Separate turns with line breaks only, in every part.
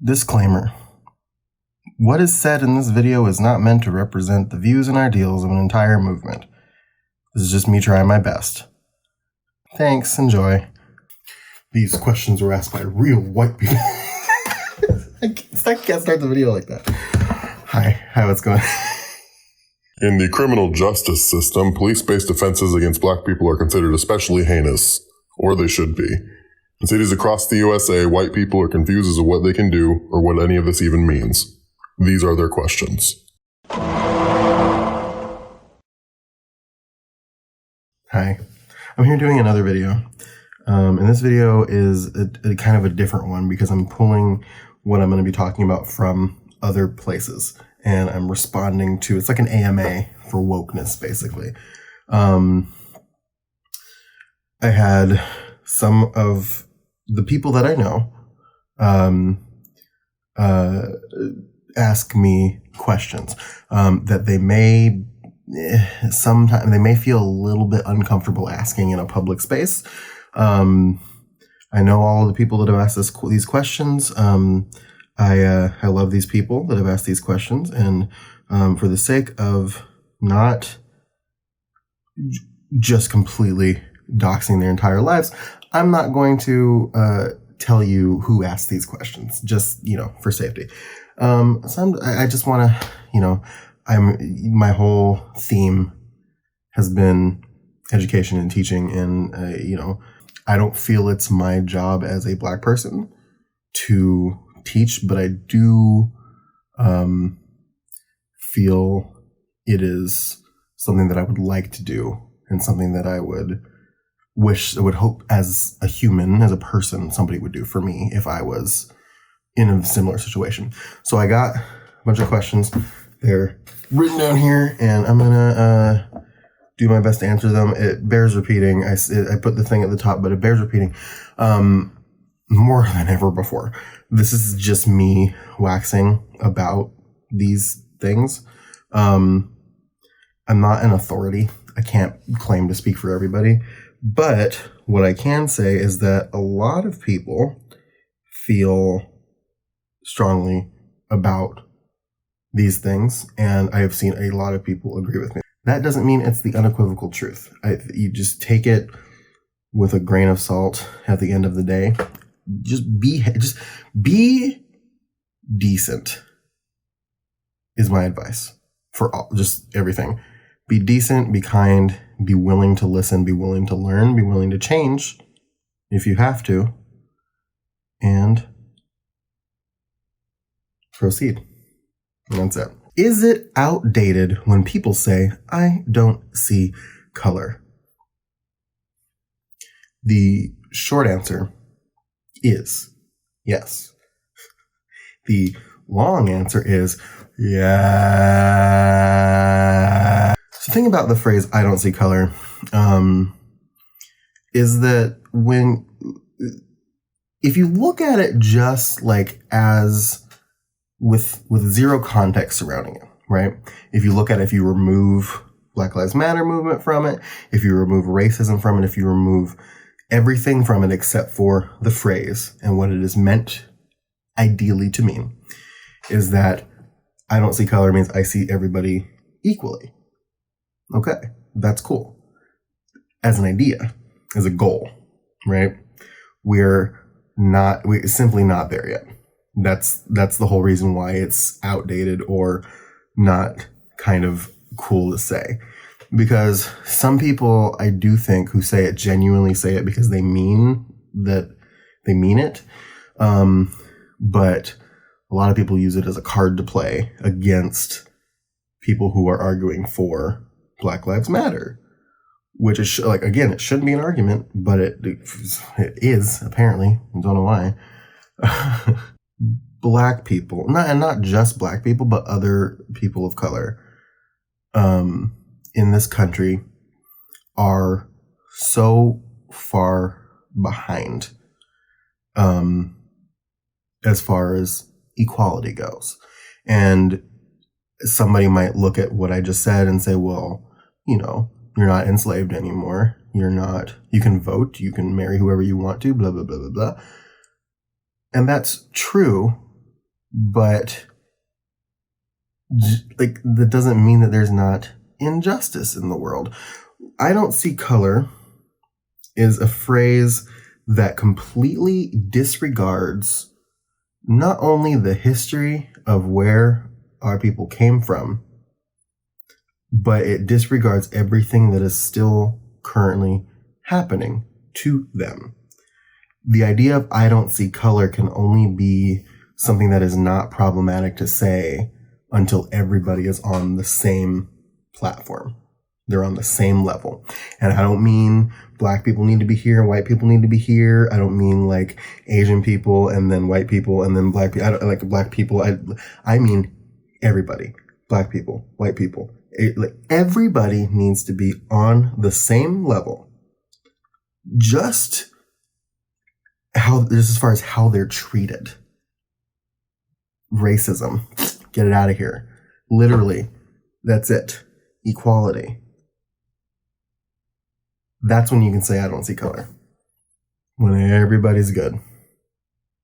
Disclaimer. What is said in this video is not meant to represent the views and ideals of an entire movement. This is just me trying my best. Thanks, enjoy. These questions were asked by real white people. I can't start the video like that. Hi, what's going on?
In the criminal justice system, police-based offenses against black people are considered especially heinous, or they should be. In cities across the USA, white people are confused as to what they can do or what any of this even means. These are their questions.
Hi, I'm here doing another video. And this video is a kind of a different one because I'm pulling what I'm going to be talking about from other places. And I'm responding to, it's like an AMA for wokeness, basically. I had some of the people that I know ask me questions that they may sometimes they may feel a little bit uncomfortable asking in a public space. I know all of the people that have asked these questions. I love these people that have asked these questions, and for the sake of not just completely doxing their entire lives, I'm not going to tell you who asked these questions, just, for safety. I just want to, my whole theme has been education and teaching, and, I don't feel it's my job as a black person to teach, but I do feel it is something that I would like to do, and something that I would hope as a human, as a person, somebody would do for me if I was in a similar situation. So I got a bunch of questions. They're written down here, and I'm gonna do my best to answer them. It bears repeating. I put the thing at the top, but it bears repeating more than ever before. This is just me waxing about these things. I'm not an authority. I can't claim to speak for everybody. But what I can say is that a lot of people feel strongly about these things, and I have seen a lot of people agree with me. That doesn't mean it's the unequivocal truth. You just take it with a grain of salt at the end of the day. Just be decent is my advice for just everything. Be decent, be kind, be willing to listen, be willing to learn, be willing to change if you have to, and proceed. And that's it. Is it outdated when people say, "I don't see color"? The short answer is yes. The long answer is yeah. So the thing about the phrase "I don't see color" is that if you look at it just like as with zero context surrounding it, right? If you look at it, if you remove Black Lives Matter movement from it, if you remove racism from it, if you remove everything from it except for the phrase and what it is meant ideally to mean, is that I don't see color means I see everybody equally. Okay, that's cool. As an idea, as a goal, right? We're simply not there yet. That's the whole reason why it's outdated or not kind of cool to say. Because some people, I do think, who say it genuinely say it because they mean it. But a lot of people use it as a card to play against people who are arguing for Black Lives Matter, which is again, it shouldn't be an argument, but it is apparently. I don't know why. Black people, not just black people, but other people of color in this country are so far behind as far as equality goes. And somebody might look at what I just said and say, well, you're not enslaved anymore. You can vote, you can marry whoever you want to, blah, blah, blah, blah, blah. And that's true But like, that doesn't mean that there's not injustice in the world. I don't see color is a phrase that completely disregards not only the history of where our people came from, but it disregards everything that is still currently happening to them. The idea of I don't see color can only be something that is not problematic to say until everybody is on the same platform. They're on the same level. And I don't mean black people need to be here and white people need to be here. I don't mean like Asian people and then white people and then black people. I don't like black people. I mean everybody. Black people, white people. Like everybody needs to be on the same level. Just as far as how they're treated. Racism. Get it out of here. Literally. That's it. Equality. That's when you can say I don't see color. When everybody's good.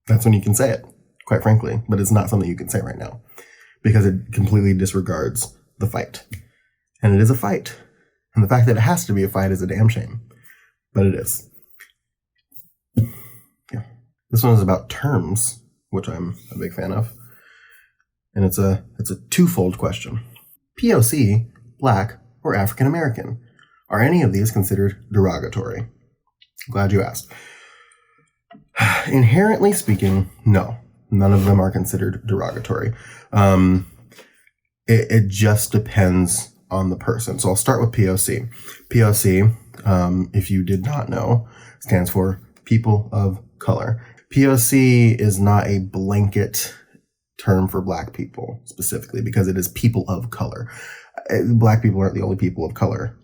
That's when you can say it, quite frankly. But it's not something you can say right now. Because it completely disregards the fight. And it is a fight. And the fact that it has to be a fight is a damn shame. But it is. Yeah. This one is about terms, which I'm a big fan of. And it's a twofold question. POC, Black, or African American? Are any of these considered derogatory? Glad you asked. Inherently speaking, no. None of them are considered derogatory. It just depends on the person. So I'll start with POC. POC, if you did not know, stands for people of color. POC is not a blanket term for black people specifically because it is people of color. Black people aren't the only people of color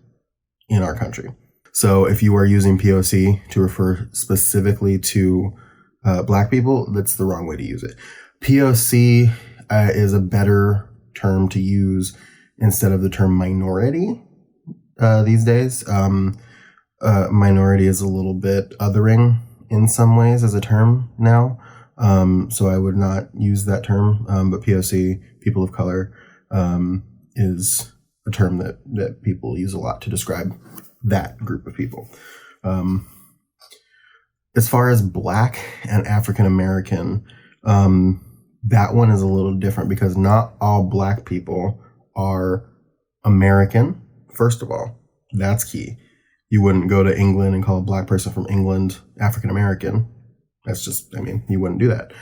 in our country. So if you are using POC to refer specifically to black people, that's the wrong way to use it. POC is a better term to use instead of the term minority these days. Minority is a little bit othering in some ways as a term now. So I would not use that term. But POC, people of color, is a term that people use a lot to describe that group of people. As far as Black and African American, that one is a little different because not all Black people are American. First of all, that's key. You wouldn't go to England and call a Black person from England African American. That's just, you wouldn't do that.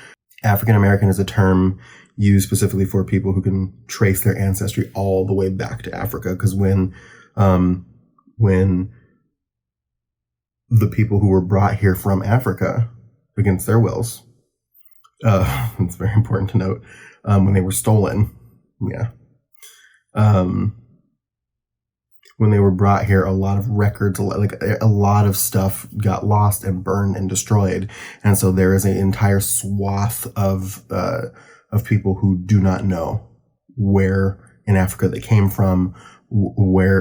African American is a term used specifically for people who can trace their ancestry all the way back to Africa. Because when the people who were brought here from Africa against their wills, it's very important to note, when they were stolen, when they were brought here, a lot of records, a lot of stuff got lost and burned and destroyed. And so there is an entire swath of people who do not know where in Africa they came from,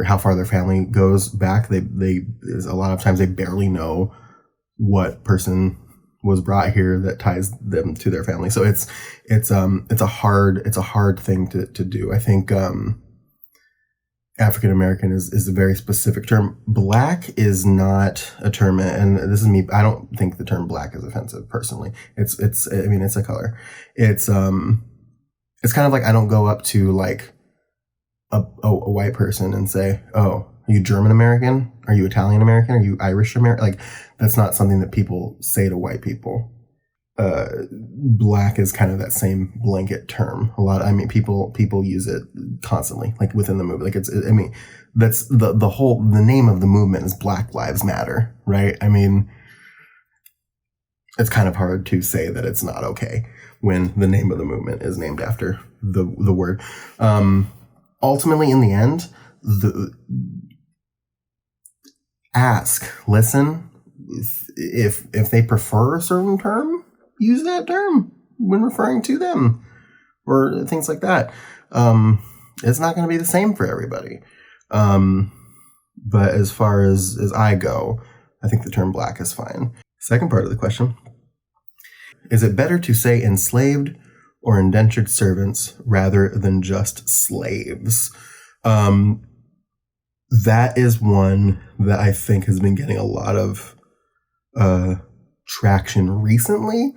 how far their family goes back. They a lot of times they barely know what person was brought here that ties them to their family. So it's a hard thing to do. I think African American is a very specific term. Black is not a term, and this is me. I don't think the term Black is offensive personally. It's a color. It's kind of like I don't go up to like a white person and say, "Oh, are you German American? Are you Italian American? Are you Irish American?" Like that's not something that people say to white people. Black is kind of that same blanket term. People use it constantly, like within the movement. Like that's the name of the movement is Black Lives Matter, right? It's kind of hard to say that it's not okay when the name of the movement is named after the word. Ultimately, in the end, listen, if they prefer a certain term, use that term when referring to them or things like that. It's not going to be the same for everybody. But as far as I go, I think the term Black is fine. Second part of the question. Is it better to say enslaved or indentured servants rather than just slaves. That is one that I think has been getting a lot of traction recently.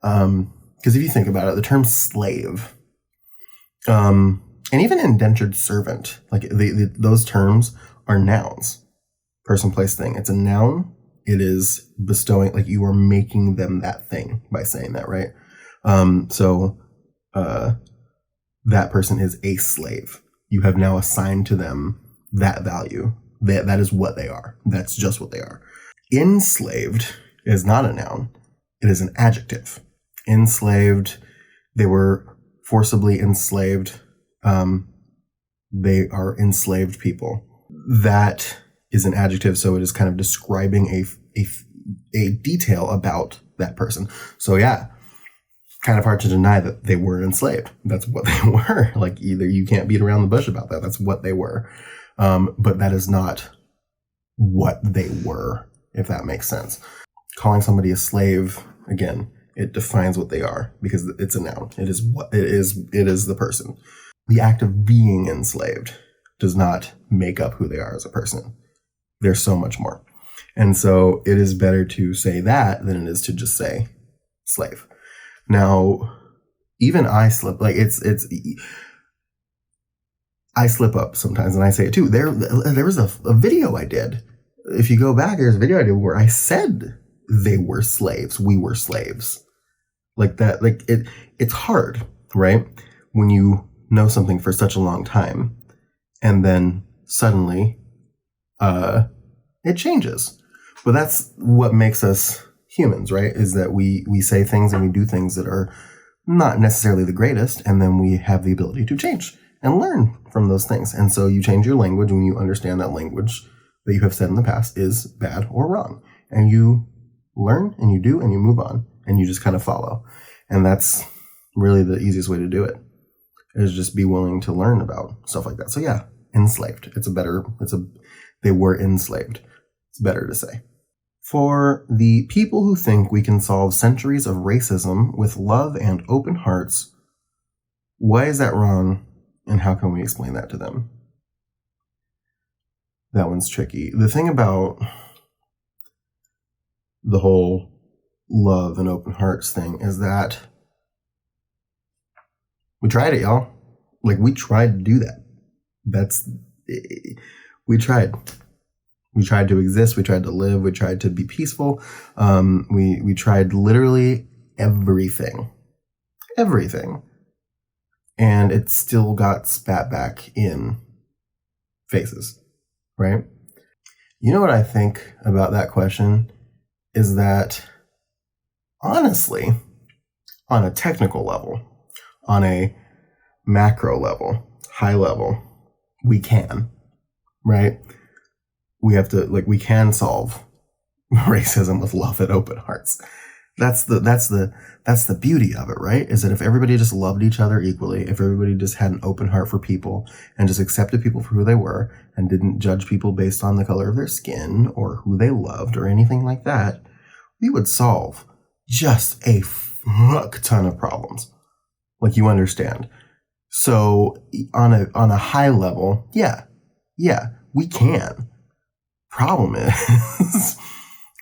Because if you think about it, the term slave, and even indentured servant, like those terms are nouns. Person, place, thing. It's a noun. It is bestowing, like you are making them that thing by saying that, right? So that person is a slave. You have now assigned to them that value. That is what they are. That's just what they are. Enslaved is not a noun. It is an adjective. Enslaved, they were forcibly enslaved. They are enslaved people. That is an adjective, so it is kind of describing a detail about that person. So yeah, kind of hard to deny that they were enslaved. That's what they were. Like, either you can't beat around the bush about that. That's what they were. But that is not what they were, if that makes sense. Calling somebody a slave, again, it defines what they are because it's a noun. It is what it is. It is the person. The act of being enslaved does not make up who they are as a person. There's so much more. And so it is better to say that than it is to just say slave. Now, even I slip, like I slip up sometimes, and I say it too. There was a video I did. If you go back, there's a video I did where I said they were slaves. We were slaves. Like that, like it's hard, right? When you know something for such a long time, and then suddenly, it changes. But that's what makes us humans, right? Is that we say things and we do things that are not necessarily the greatest, and then we have the ability to change and learn from those things. And so you change your language when you understand that language that you have said in the past is bad or wrong. And you learn and you do and you move on and you just kind of follow. And that's really the easiest way to do it, is just be willing to learn about stuff like that. So yeah, enslaved. They were enslaved. It's better to say. For the people who think we can solve centuries of racism with love and open hearts, why is that wrong, and how can we explain that to them? That one's tricky. The thing about the whole love and open hearts thing is that we tried it, y'all. Like, we tried to do that. We tried. We tried to exist. We tried to live. We tried to be peaceful. We tried literally everything. Everything. And it still got spat back in faces, right? You know what I think about that question is that, honestly, on a technical level, on a macro level, high level, we can, right? We have to, like, we can solve racism with love and open hearts. That's the beauty of it, right? Is that if everybody just loved each other equally, if everybody just had an open heart for people and just accepted people for who they were and didn't judge people based on the color of their skin or who they loved or anything like that, we would solve just a fuck ton of problems. Like, you understand. So on a high level, yeah, we can. Problem is,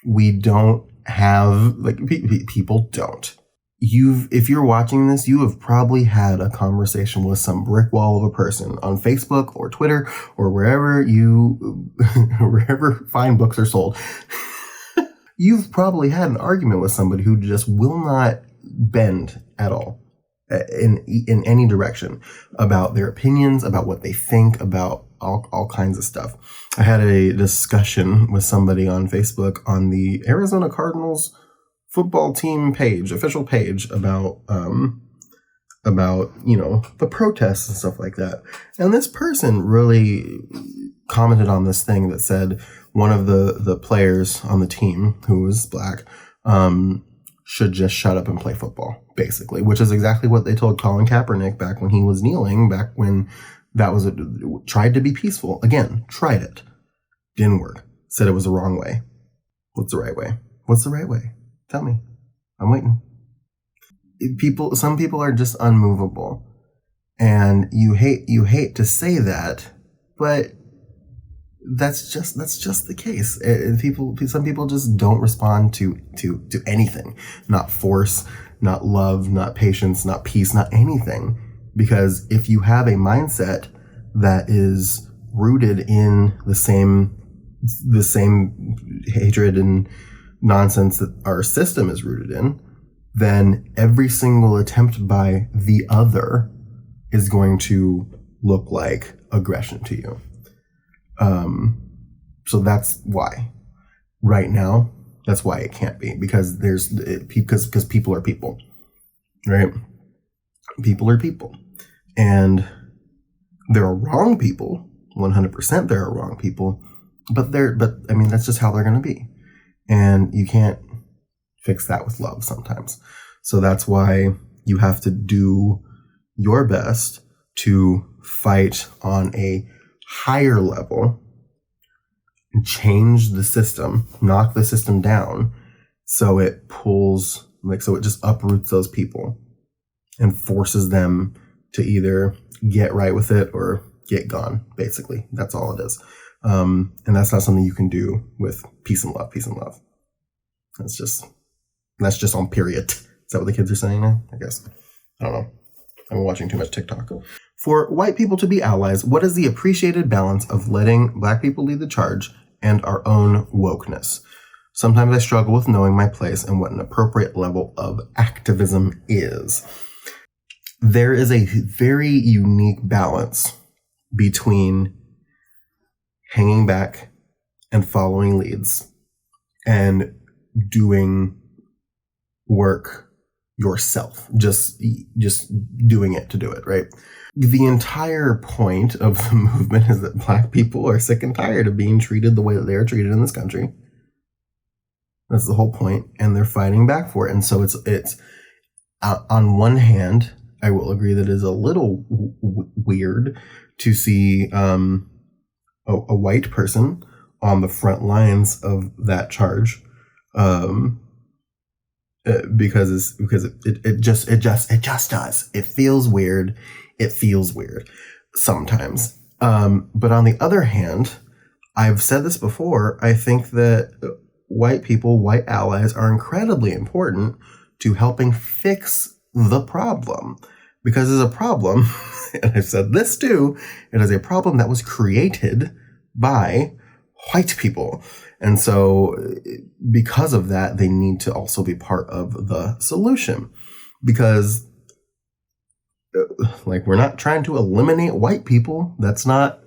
we don't have, like, people don't. If you're watching this, you have probably had a conversation with some brick wall of a person on Facebook or Twitter or wherever fine books are sold. You've probably had an argument with somebody who just will not bend at all in any direction about their opinions, about what they think, about all kinds of stuff. I had a discussion with somebody on Facebook on the Arizona Cardinals football team page, official page, about the protests and stuff like that. And this person really commented on this thing that said one of the players on the team, who was black, should just shut up and play football, basically, which is exactly what they told Colin Kaepernick back when he was kneeling, back when that was tried to be peaceful. Again, tried it. Didn't work. Said it was the wrong way. What's the right way? What's the right way? Tell me. I'm waiting. some people are just unmovable, and you hate to say that, but that's just the case. Some people just don't respond to anything, not force, not love, not patience, not peace, not anything. Because if you have a mindset that is rooted in the same hatred and nonsense that our system is rooted in, then every single attempt by the other is going to look like aggression to you. So that's why right now, that's why it can't be, because because people are people, right? People are people, and there are wrong people. 100% there are wrong people, but I mean, that's just how they're going to be. And you can't fix that with love sometimes. So that's why you have to do your best to fight on a higher level and change the system, knock the system down, so it so it just uproots those people and forces them to either get right with it or get gone, basically. That's all it is. And that's not something you can do with peace and love. That's just on period. Is that what the kids are saying now? I guess. I don't know. I'm watching too much TikTok. For white people to be allies, what is the appreciated balance of letting black people lead the charge and our own wokeness? Sometimes I struggle with knowing my place and what an appropriate level of activism is. There is a very unique balance between hanging back and following leads and doing work yourself, just doing it to do it, right? The entire point of the movement is that black people are sick and tired of being treated the way that they are treated in this country. That's the whole point, and they're fighting back for it. And so it's on one hand, I will agree that it is a little weird to see a white person on the front lines of that charge, because it just does. It feels weird. It feels weird sometimes. But on the other hand, I've said this before, I think that white people, white allies, are incredibly important to helping fix the problem. Because there's a problem, and I've said this too, it is a problem that was created by white people. And so because of that, they need to also be part of the solution. Because we're not trying to eliminate white people. That's not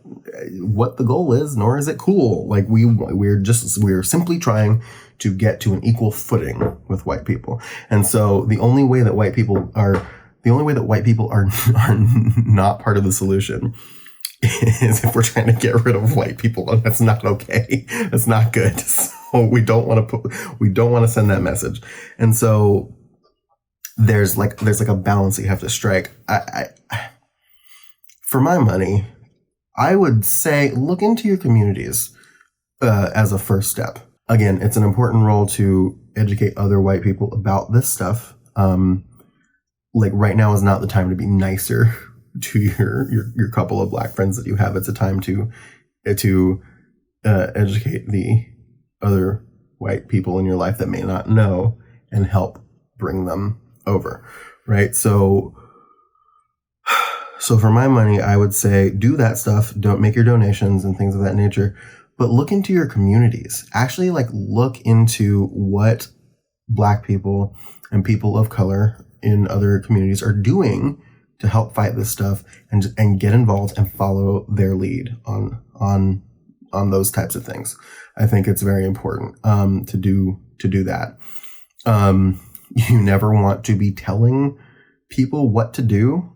what the goal is, nor is it cool. We're simply trying to get to an equal footing with white people. And so the only way that white people are not part of the solution is if we're trying to get rid of white people, and that's not okay. That's not good. So we don't want to send that message. And so there's a balance that you have to strike. For my money, I would say look into your communities as a first step. Again, it's an important role to educate other white people about this stuff. Right now is not the time to be nicer to your couple of black friends that you have. It's a time to educate the other white people in your life that may not know and help bring them over, right? So for my money, I would say do that stuff. Don't make your donations and things of that nature, but look into your communities. Actually, look into what black people and people of color in other communities are doing to help fight this stuff, and get involved and follow their lead on those types of things. I think it's very important to do that. You never want to be telling people what to do.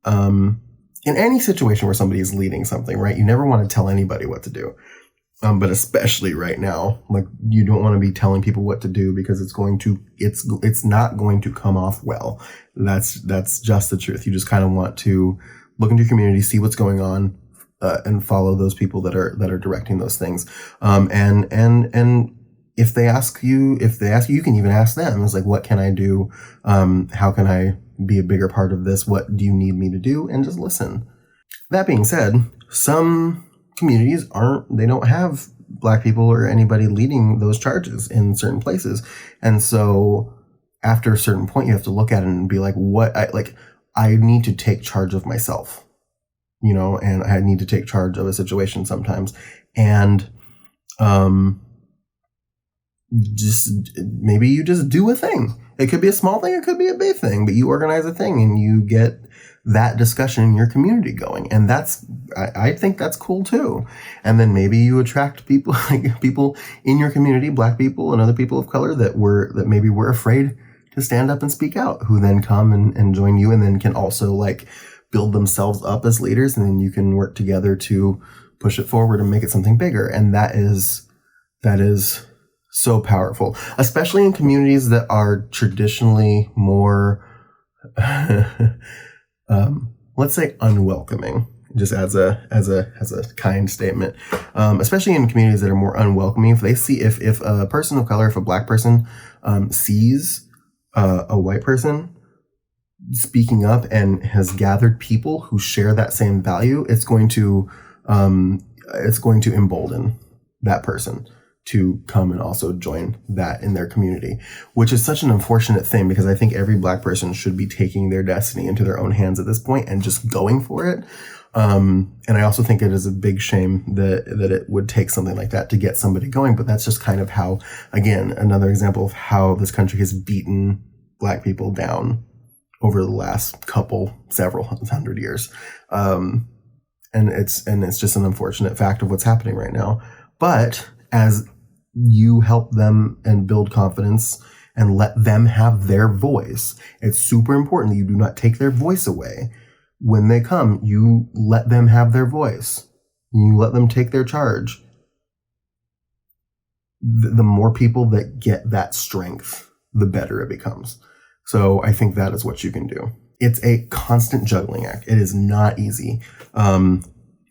In any situation where somebody is leading something, right? You never want to tell anybody what to do. But especially right now, you don't want to be telling people what to do, because it's not going to come off well. That's just the truth. You just kind of want to look into your community, see what's going on, and follow those people that are directing those things. And if they ask you, you can even ask them. It's like, what can I do? How can I be a bigger part of this? What do you need me to do? And just listen. That being said, some communities they don't have Black people or anybody leading those charges in certain places. And so after a certain point, you have to look at it and be like, I need to take charge of myself, and I need to take charge of a situation sometimes. And, maybe you just do a thing. It could be a small thing. It could be a big thing, but you organize a thing and you get that discussion in your community going. And I think that's cool too. And then maybe you attract people, like people in your community, Black people and other people of color that maybe were afraid to stand up and speak out, who then come and join you and then can also like build themselves up as leaders. And then you can work together to push it forward and make it something bigger. And that is so powerful, especially in communities that are traditionally more, let's say, unwelcoming. Just as a kind statement, especially in communities that are more unwelcoming. If a person of color, if a Black person sees a white person speaking up and has gathered people who share that same value, it's going to embolden that person to come and also join that in their community, which is such an unfortunate thing, because I think every Black person should be taking their destiny into their own hands at this point and just going for it. And I also think it is a big shame that it would take something like that to get somebody going. But that's just kind of how, again, another example of how this country has beaten Black people down over the last several hundred years. And it's just an unfortunate fact of what's happening right now. But as you help them and build confidence and let them have their voice, it's super important that you do not take their voice away. When they come, you let them have their voice. You let them take their charge. The more people that get that strength, the better it becomes. So I think that is what you can do. It's a constant juggling act. It is not easy.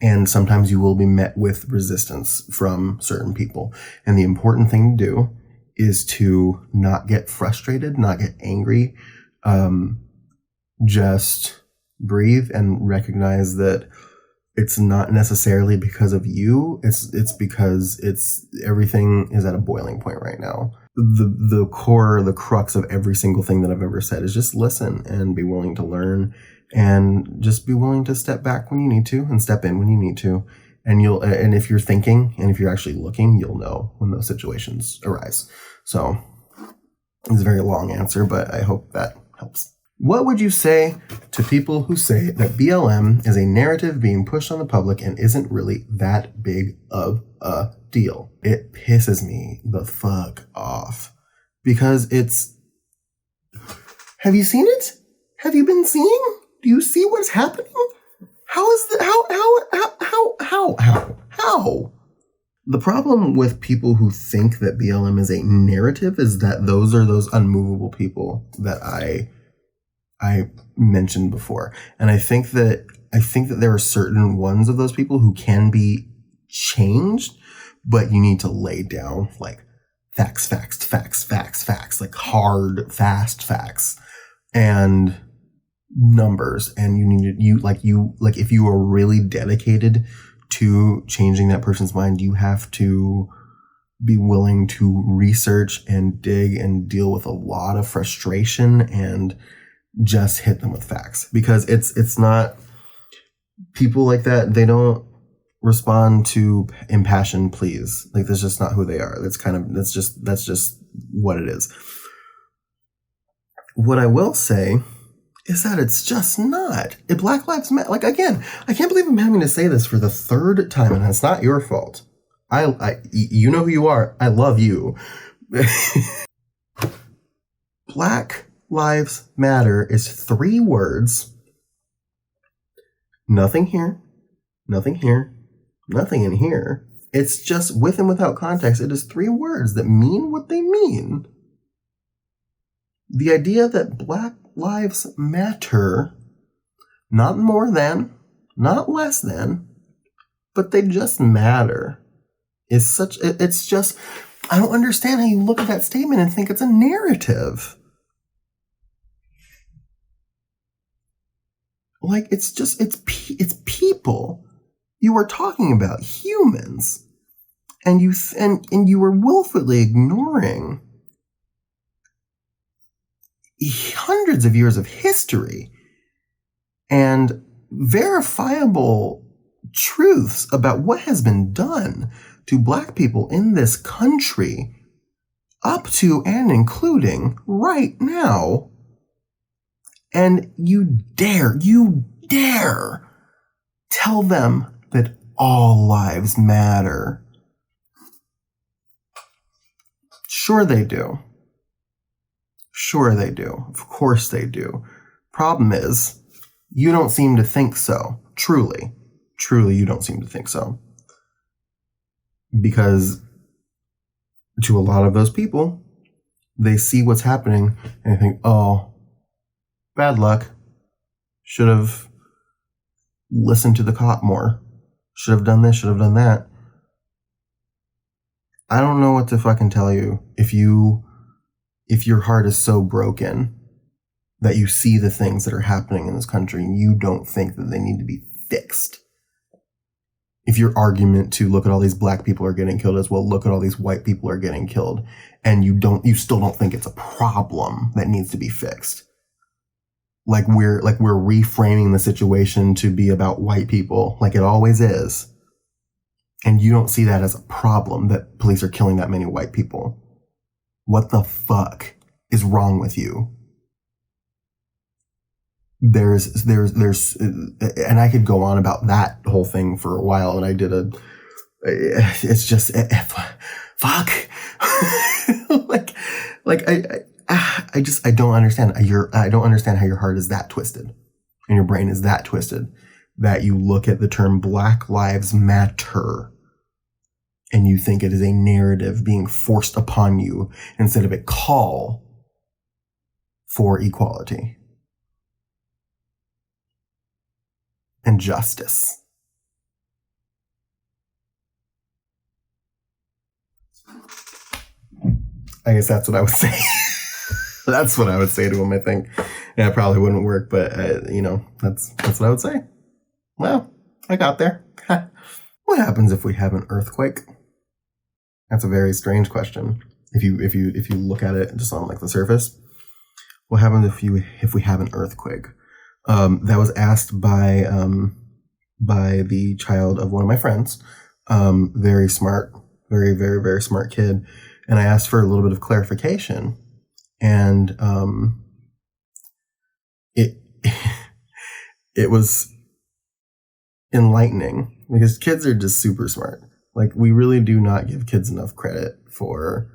And sometimes you will be met with resistance from certain people. And the important thing to do is to not get frustrated, not get angry. Just breathe and recognize that it's not necessarily because of you. It's because everything is at a boiling point right now. The core, the crux of every single thing that I've ever said is just listen and be willing to learn. And just be willing to step back when you need to and step in when you need to. And if you're thinking and if you're actually looking, you'll know when those situations arise. So it's a very long answer, but I hope that helps. What would you say to people who say that BLM is a narrative being pushed on the public and isn't really that big of a deal? It pisses me the fuck off, because have you seen it? Have you been seeing? Do you see what's happening? How? The problem with people who think that BLM is a narrative is that those are those unmovable people that I mentioned before. And I think that there are certain ones of those people who can be changed, but you need to lay down like facts, like hard, fast facts and numbers. And if you are really dedicated to changing that person's mind, you have to be willing to research and dig and deal with a lot of frustration and just hit them with facts, because it's not people like that. They don't respond to impassioned pleas. Like, that's just not who they are. That's just what it is. What I will say is that it's just not. Black Lives Matter. Like, again, I can't believe I'm having to say this for the third time, and it's not your fault. You know who you are. I love you. Black Lives Matter is 3 words. Nothing here, nothing here, nothing in here. It's just with and without context. It is 3 words that mean what they mean. The idea that Black Lives Matter, not more than, not less than, but they just matter, it's just, I don't understand how you look at that statement and think it's a narrative. Like, it's people. You are talking about humans. And you were willfully ignoring hundreds of years of history and verifiable truths about what has been done to Black people in this country up to and including right now. And you dare tell them that all lives matter. Sure they do. Sure they do. Of course they do. Problem is, you don't seem to think so. Truly, you don't seem to think so. Because to a lot of those people, they see what's happening and they think, oh, bad luck. Should have listened to the cop more. Should have done this, should have done that. I don't know what to fucking tell you if your heart is so broken that you see the things that are happening in this country and you don't think that they need to be fixed. If your argument to look at all these Black people are getting killed as well, look at all these white people are getting killed, and you still don't think it's a problem that needs to be fixed. Like we're reframing the situation to be about white people, like it always is. And you don't see that as a problem that police are killing that many white people. What the fuck is wrong with you? There's, and I could go on about that whole thing for a while, and I did it's just, fuck. I don't understand. I don't understand how your heart is that twisted and your brain is that twisted that you look at the term Black Lives Matter and you think it is a narrative being forced upon you instead of a call for equality and justice. I guess that's what I would say. That's what I would say to him, I think. Yeah, it probably wouldn't work, but, that's what I would say. Well, I got there. What happens if we have an earthquake? That's a very strange question. If you look at it just on like the surface, what happens if we have an earthquake? That was asked by the child of one of my friends. Very smart, very, very, very smart kid. And I asked for a little bit of clarification. And it was enlightening because kids are just super smart. Like, we really do not give kids enough credit for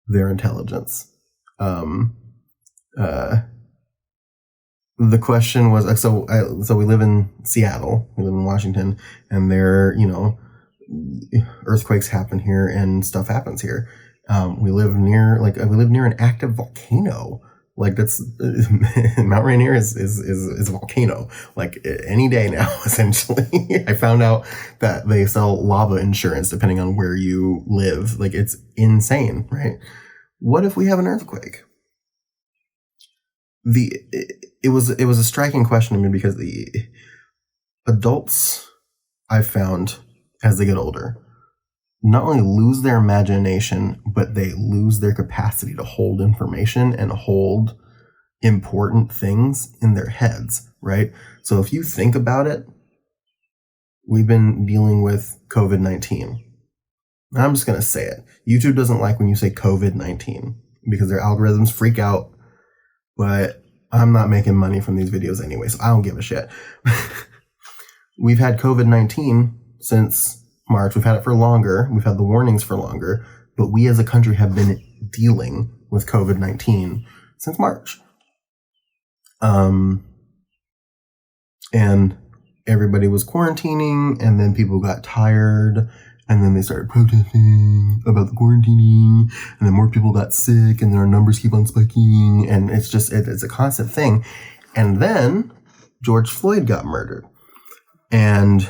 their intelligence. The question was, so we live in Seattle, we live in Washington, and there, earthquakes happen here and stuff happens here. We live near an active volcano. Like, that's Mount Rainier is a volcano. Like, any day now, essentially. I found out that they sell lava insurance depending on where you live. Like, it's insane, right? What if we have an earthquake? It was a striking question to me because the adults I've found as they get older not only lose their imagination, but they lose their capacity to hold information and hold important things in their heads, right? So if you think about it, we've been dealing with COVID-19. I'm just going to say it. YouTube doesn't like when you say COVID-19 because their algorithms freak out, but I'm not making money from these videos anyway, so I don't give a shit. We've had COVID-19 since March. We've had it for longer. We've had the warnings for longer, but we as a country have been dealing with COVID-19 since March. And everybody was quarantining, and then people got tired, and then they started protesting about the quarantining, and then more people got sick, and then our numbers keep on spiking, and it's a constant thing. And then George Floyd got murdered. And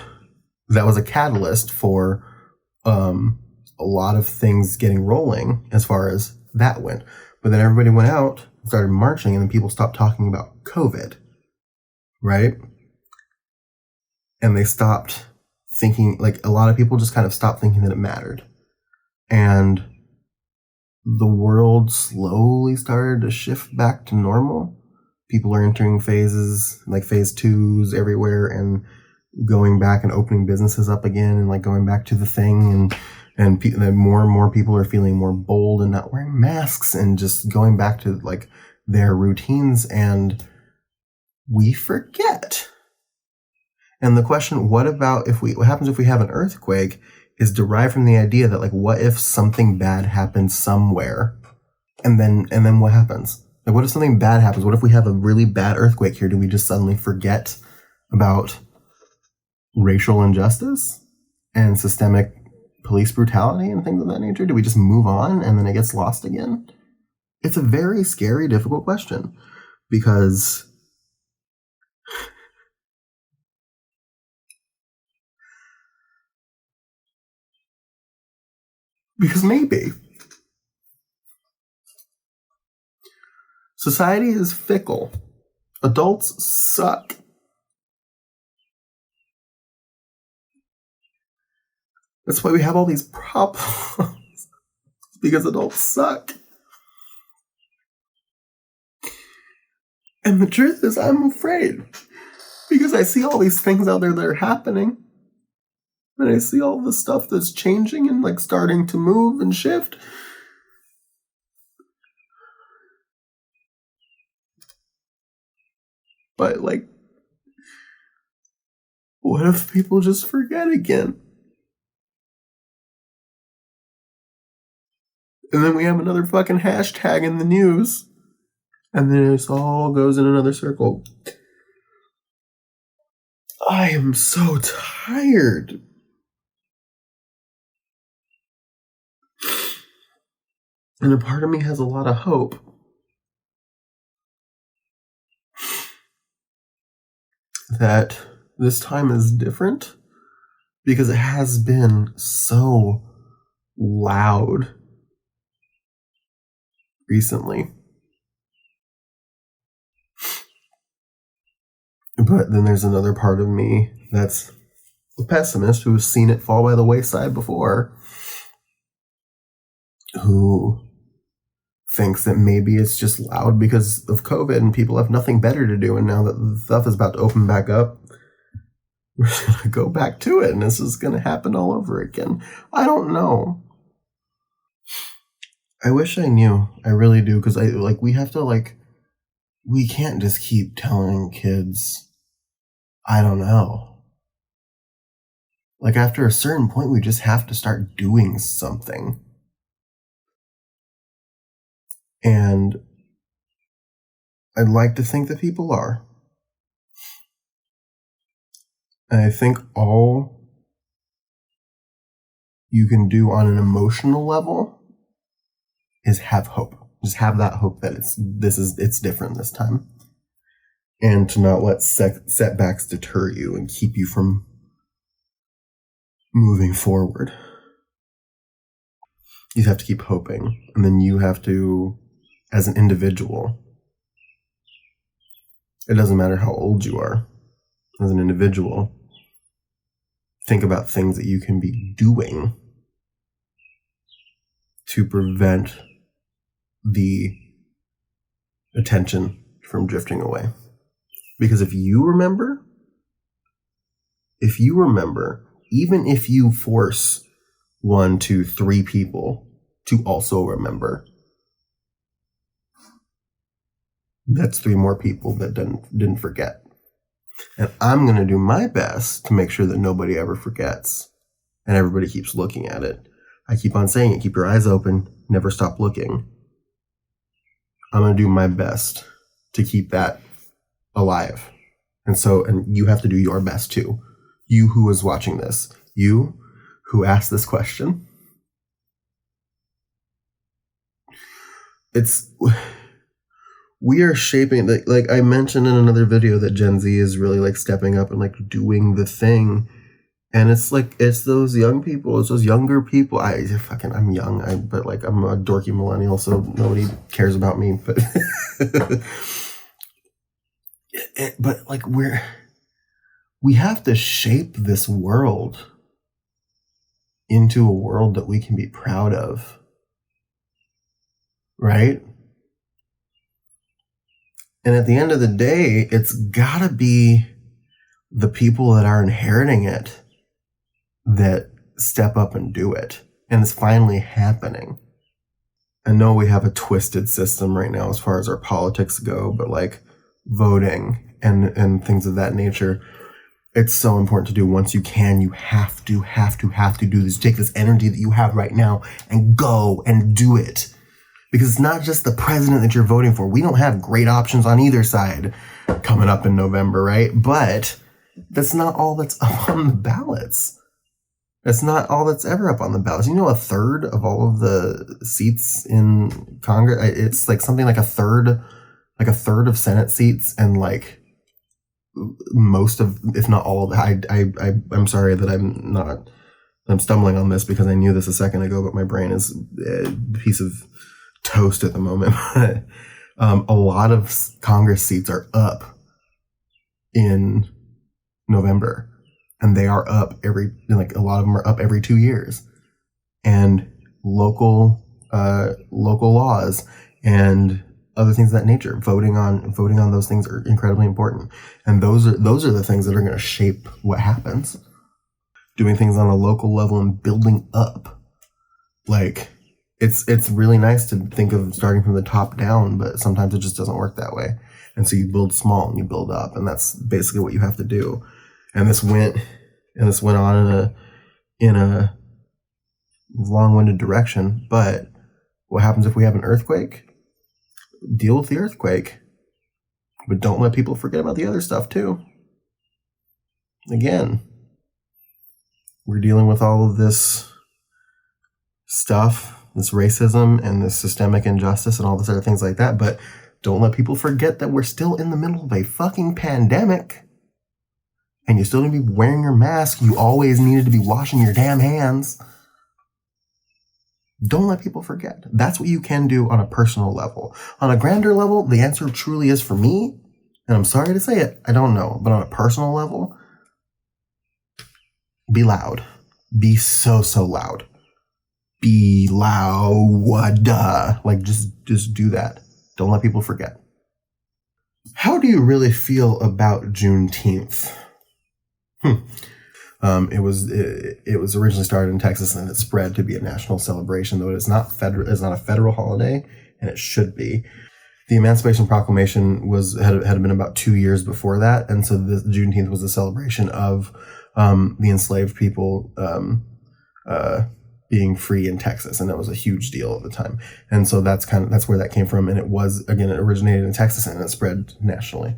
that was a catalyst for a a lot of things getting rolling as far as that went. But then everybody went out, started marching, and then people stopped talking about COVID, right? And they stopped thinking, like, a lot of people just kind of stopped thinking that it mattered. And the world slowly started to shift back to normal. People are entering phases, like phase 2s everywhere, and going back and opening businesses up again, and like going back to the thing, and more and more people are feeling more bold and not wearing masks and just going back to like their routines, and we forget. And the question, what happens if we have an earthquake, is derived from the idea that, like, what if something bad happens somewhere, and then what happens? Like, what if something bad happens? What if we have a really bad earthquake here? Do we just suddenly forget about racial injustice and systemic police brutality and things of that nature? Do we just move on and then it gets lost again? It's a very scary, difficult question, because maybe society is fickle. Adults suck. That's why we have all these problems. Because adults suck. And the truth is, I'm afraid. Because I see all these things out there that are happening. And I see all the stuff that's changing and like starting to move and shift. But like, what if people just forget again? And then we have another fucking hashtag in the news. And then it all goes in another circle. I am so tired. And a part of me has a lot of hope. That this time is different. Because it has been so loud recently. But then there's another part of me that's a pessimist who's seen it fall by the wayside before, who thinks that maybe it's just loud because of COVID and people have nothing better to do, and now that the stuff is about to open back up, we're going to go back to it and this is going to happen all over again. I don't know. I wish I knew. I really do, because we can't just keep telling kids, I don't know. Like, after a certain point, we just have to start doing something. And I'd like to think that people are. And I think all you can do on an emotional level is have hope. Just have that hope that it's different this time. And to not let setbacks deter you and keep you from moving forward. You have to keep hoping. And then you have to, as an individual, it doesn't matter how old you are, as an individual, think about things that you can be doing to prevent the attention from drifting away. Because if you remember, even if you force 1, 2, 3 people to also remember, that's 3 more people that didn't forget. And I'm going to do my best to make sure that nobody ever forgets and everybody keeps looking at it. I keep on saying it, keep your eyes open, never stop looking. I'm going to do my best to keep that alive. And you have to do your best too. You who is watching this, you who asked this question. We are shaping, like I mentioned in another video, that Gen Z is really like stepping up and like doing the thing. And it's those young people, it's those younger people. I'm young, but like I'm a dorky millennial, so nobody cares about me. But but like we have to shape this world into a world that we can be proud of, right? And at the end of the day, it's gotta be the people that are inheriting it that step up and do it. And it's finally happening. I know we have a twisted system right now as far as our politics go, but like voting and things of that nature, it's so important to do. Once you can, you have to do this. Take this energy that you have right now and go and do it. Because it's not just the president that you're voting for. We don't have great options on either side coming up in November, right? But that's not all that's up on the ballots. That's not all that's ever up on the ballots. You know, a third of all of the seats in Congress, it's like something like a third of Senate seats, and like most of, if not all of, I'm sorry that I'm stumbling on this because I knew this a second ago, but my brain is a piece of toast at the moment. A lot of Congress seats are up in November. And they are up a lot of them are up every 2 years. And local laws and other things of that nature, voting on those things are incredibly important. And those are the things that are going to shape what happens. Doing things on a local level and building up. Like, it's really nice to think of starting from the top down, but sometimes it just doesn't work that way. And so you build small and you build up, and that's basically what you have to do. And this went on in a long-winded direction. But what happens if we have an earthquake? Deal with the earthquake, but don't let people forget about the other stuff too. Again, we're dealing with all of this stuff, this racism and this systemic injustice and all this other things like that. But don't let people forget that we're still in the middle of a fucking pandemic. And you still need to be wearing your mask. You always needed to be washing your damn hands. Don't let people forget. That's what you can do on a personal level. On a grander level, the answer truly is for me, and I'm sorry to say it, I don't know. But on a personal level, be loud. Be so loud. Be loud. Like, just do that. Don't let people forget. How do you really feel about Juneteenth? It was originally started in Texas, and it spread to be a national celebration, though it's not a federal holiday, and it should be. The Emancipation Proclamation had been about 2 years before that, and so the Juneteenth was a celebration of the enslaved people being free in Texas, and that was a huge deal at the time. And so that's where that came from, and it originated in Texas, and it spread nationally.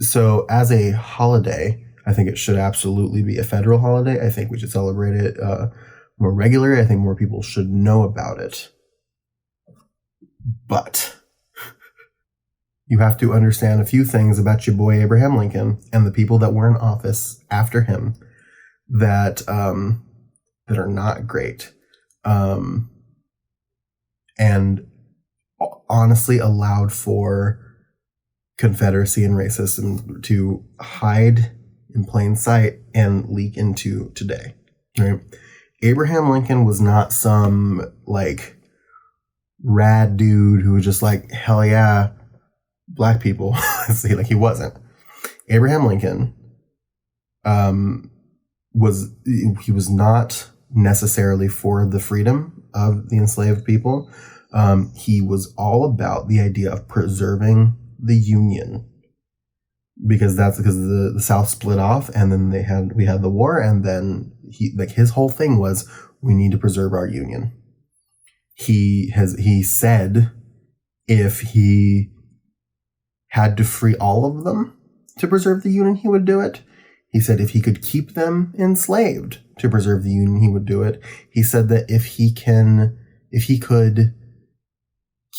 So as a holiday, I think it should absolutely be a federal holiday. I think we should celebrate it more regularly. I think more people should know about it. But you have to understand a few things about your boy Abraham Lincoln and the people that were in office after him that are not great, and honestly allowed for Confederacy and racism to hide in plain sight and leak into today. Right? Abraham Lincoln was not some like rad dude who was just like, hell yeah, black people. See, like, he wasn't. Abraham Lincoln was not necessarily for the freedom of the enslaved people. He was all about the idea of preserving the Union, because the South split off, and then we had the war, and then his whole thing was, we need to preserve our Union. He said if he had to free all of them to preserve the Union, he would do it. He said if he could keep them enslaved to preserve the Union, he would do it. He said that if he could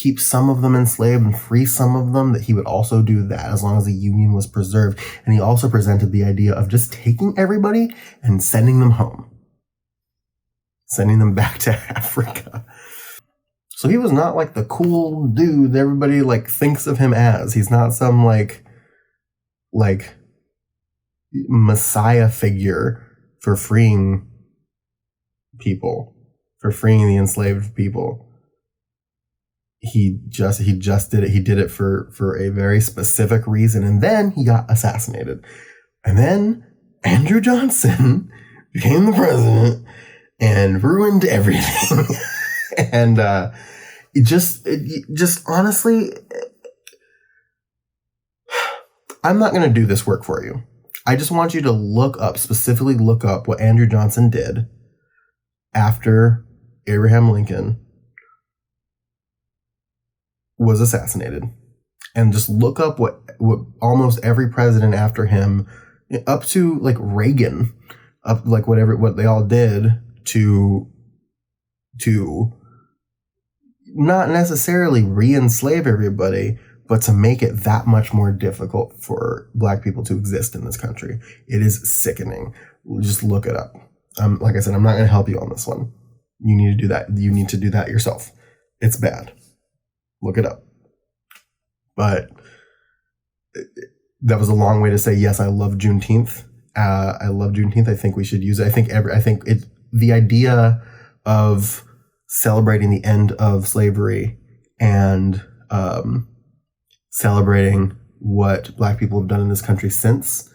keep some of them enslaved and free some of them, that he would also do that as long as the union was preserved. And he also presented the idea of just taking everybody and sending them home, sending them back to Africa. So he was not like the cool dude that everybody like thinks of him as. He's not some like messiah figure for freeing people, for freeing the enslaved people. He just did it. He did it for a very specific reason. And then he got assassinated. And then Andrew Johnson became the president and ruined everything. And it just honestly, I'm not going to do this work for you. I just want you to specifically look up what Andrew Johnson did after Abraham Lincoln was assassinated, and just look up what almost every president after him, up to like Reagan, up like what they all did to not necessarily re-enslave everybody, but to make it that much more difficult for Black people to exist in this country. It is sickening. Just look it up. Like I said, I'm not going to help you on this one. You need to do that. You need to do that yourself. It's bad. Look it up. But that was a long way to say, yes, I love Juneteenth. I love Juneteenth. I think we should use it. I think the idea of celebrating the end of slavery and celebrating what Black people have done in this country since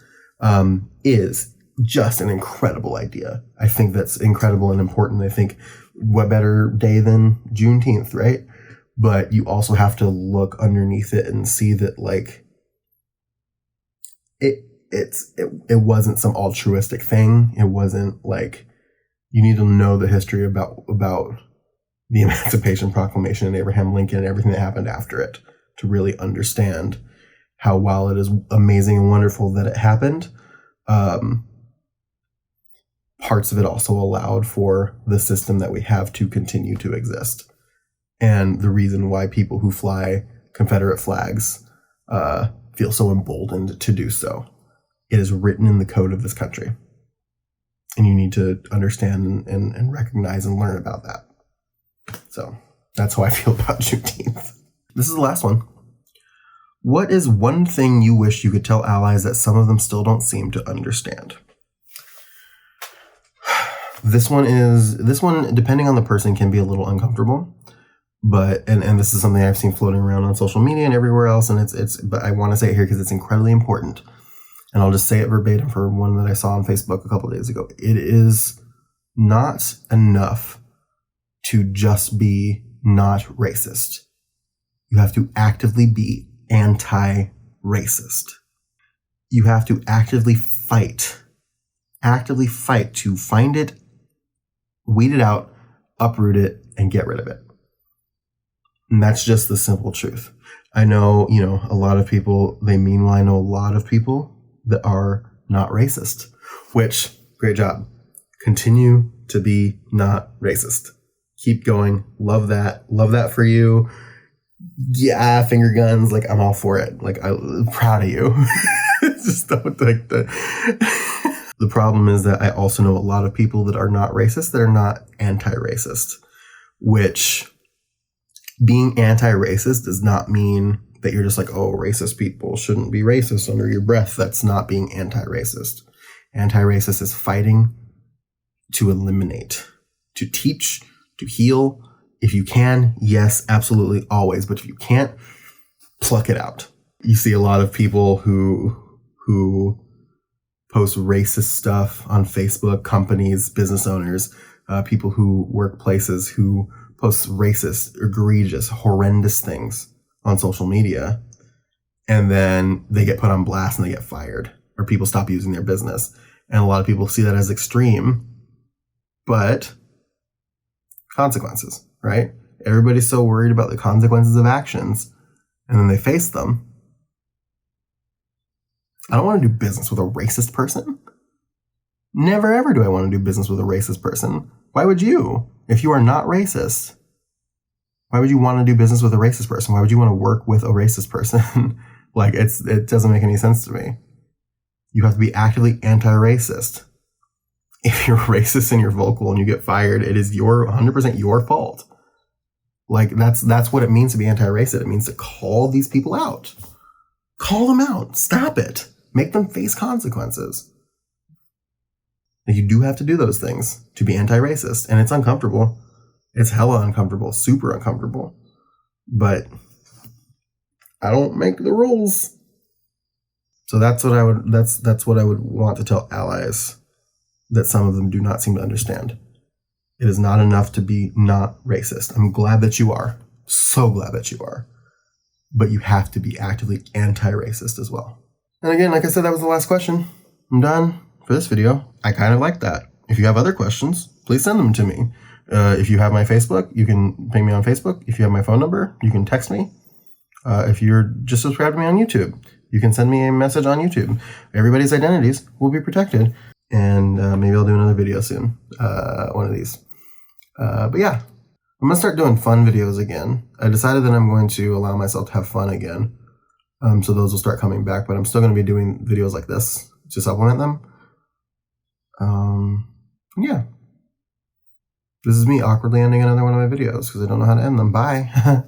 is just an incredible idea. I think that's incredible and important. I think what better day than Juneteenth, right? But you also have to look underneath it and see that like it wasn't some altruistic thing. It wasn't like, you need to know the history about the Emancipation Proclamation and Abraham Lincoln and everything that happened after it to really understand how, while it is amazing and wonderful that it happened, parts of it also allowed for the system that we have to continue to exist. And the reason why people who fly Confederate flags feel so emboldened to do so. It is written in the code of this country. And you need to understand and recognize and learn about that. So that's how I feel about Juneteenth. This is the last one. What is one thing you wish you could tell allies that some of them still don't seem to understand? This one, depending on the person, can be a little uncomfortable. But and this is something I've seen floating around on social media and everywhere else, and but I want to say it here because it's incredibly important. And I'll just say it verbatim for one that I saw on Facebook a couple of days ago. It is not enough to just be not racist. You have to actively be anti-racist. You have to actively fight to find it, weed it out, uproot it, and get rid of it. And that's just the simple truth. I know, a lot of people, I know a lot of people that are not racist, which, great job. Continue to be not racist. Keep going. Love that. Love that for you. Yeah, finger guns. Like, I'm all for it. Like, I'm proud of you. Just don't like that. The problem is that I also know a lot of people that are not racist, that are not anti-racist, which being anti-racist does not mean that you're just like, oh, racist people shouldn't be racist under your breath. That's not being anti-racist. Anti-racist is fighting to eliminate, to teach, to heal. If you can, yes, absolutely, always. But if you can't, pluck it out. You see a lot of people who post racist stuff on Facebook, companies, business owners, people who work places who post racist, egregious, horrendous things on social media, and then they get put on blast and they get fired, or people stop using their business. And a lot of people see that as extreme, but consequences, right? Everybody's so worried about the consequences of actions, and then they face them. I don't want to do business with a racist person. Never ever do I want to do business with a racist person. Why would you? If you are not racist, Why would you want to do business with a racist person? Why would you want to work with a racist person? Like, it doesn't make any sense to me. You have to be actively anti-racist. If you're racist and you're vocal and you get fired, it is 100% your fault. Like, that's what it means to be anti-racist. It means to call these people out. Call them out. Stop it. Make them face consequences. Like, you do have to do those things to be anti-racist, and it's uncomfortable. It's hella uncomfortable, super uncomfortable. But I don't make the rules. So that's what I would want to tell allies that some of them do not seem to understand. It is not enough to be not racist. I'm glad that you are. So glad that you are. But you have to be actively anti-racist as well. And again, like I said, that was the last question. I'm done for this video. I kind of like that. If you have other questions, please send them to me. If you have my Facebook, you can ping me on Facebook. If you have my phone number, you can text me. If you're just subscribed to me on YouTube, you can send me a message on YouTube. Everybody's identities will be protected. And maybe I'll do another video soon. One of these. But yeah, I'm going to start doing fun videos again. I decided that I'm going to allow myself to have fun again. So those will start coming back, but I'm still going to be doing videos like this to supplement them. Yeah. This is me awkwardly ending another one of my videos because I don't know how to end them. Bye.